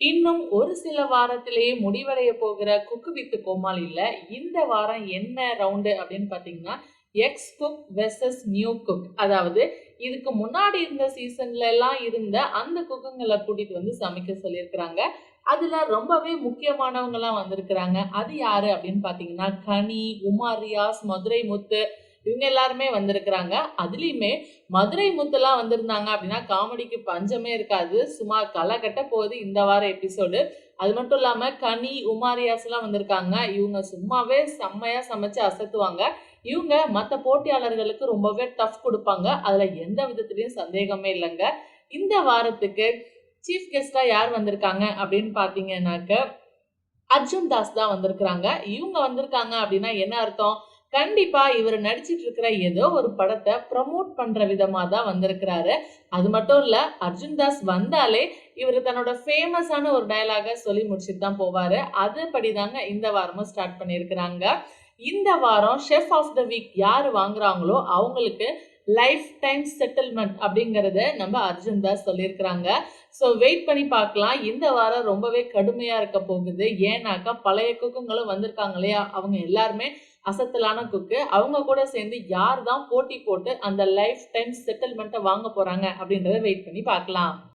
இன்னும் ஒரு சில வாரத்திலேயே முடிவடைய போகிற குக்கு வித் கோமாளில இந்த வாரம் என்ன ரவுண்டு அப்படின்னு பார்த்தீங்கன்னா, X cook versus new cook. அதாவது இதுக்கு முன்னாடி இருந்த சீசன்ல எல்லாம் இருந்த அந்த குக்குங்கள கூட்டிட்டு வந்து சமைக்க சொல்லியிருக்கிறாங்க. அதுல ரொம்பவே முக்கியமானவங்கலாம் வந்திருக்கிறாங்க. அது யாரு அப்படின்னு பார்த்தீங்கன்னா, கனி, உமா ரியாஸ், மதுரை முத்து இவங்க எல்லாருமே வந்திருக்கிறாங்க. அதுலயுமே மதுரை முத்துலாம் வந்திருந்தாங்க அப்படின்னா காமெடிக்கு பஞ்சமே இருக்காது. சும்மா களை கட்ட போகுது இந்த வார எபிசோடு. அது மட்டும் இல்லாம கனி, உமா ரியாஸ்லாம் வந்திருக்காங்க. இவங்க சும்மாவே செம்மையா சமைச்சு அசத்துவாங்க. இவங்க மத்த போட்டியாளர்களுக்கு ரொம்பவே டஃப் குடுப்பாங்க. அதுல எந்த விதத்திலயும் சந்தேகமே இல்லங்க. இந்த வாரத்துக்கு சீஃப் கெஸ்ட்டா யார் வந்திருக்காங்க அப்படின்னு பார்த்தீங்கன்னாக்க, அர்ஜுன் தாஸ் தான் வந்திருக்கிறாங்க. இவங்க வந்திருக்காங்க அப்படின்னா என்ன அர்த்தம்? கண்டிப்பா இவரு நடிச்சிட்டு இருக்கிற ஏதோ ஒரு படத்த ப்ரமோட் பண்ற விதமா தான் வந்திருக்கிறாரு. அது மட்டும் இல்ல, அர்ஜுன் தாஸ் வந்தாலே இவரு தன்னோட ஃபேமஸான ஒரு டயலாக சொல்லி முடிச்சுட்டு தான் போவாரு. அதுபடிதாங்க இந்த வாரமும் ஸ்டார்ட் பண்ணியிருக்கிறாங்க. இந்த வாரம் ஷெஃப் ஆஃப் த வீக் யாரு வாங்குறாங்களோ அவங்களுக்கு லைஃப் டைம் செட்டில்மெண்ட் அப்படிங்கறத நம்ம அர்ஜுன் தாஸ் சொல்லியிருக்கிறாங்க. ஸோ வெயிட் பண்ணி பார்க்கலாம். இந்த வாரம் ரொம்பவே கடுமையா இருக்க போகுது. ஏன்னாக்கா பழைய குக்குங்களும் வந்திருக்காங்க இல்லையா? அவங்க எல்லாருமே அசத்தலான குக்கு. அவங்க கூட சேர்ந்து யார் தான் போட்டி போட்டு அந்த லைஃப் டைம் செட்டில்மெண்ட்டை வாங்க போறாங்க அப்படின்றத வெயிட் பண்ணி பார்க்கலாம்.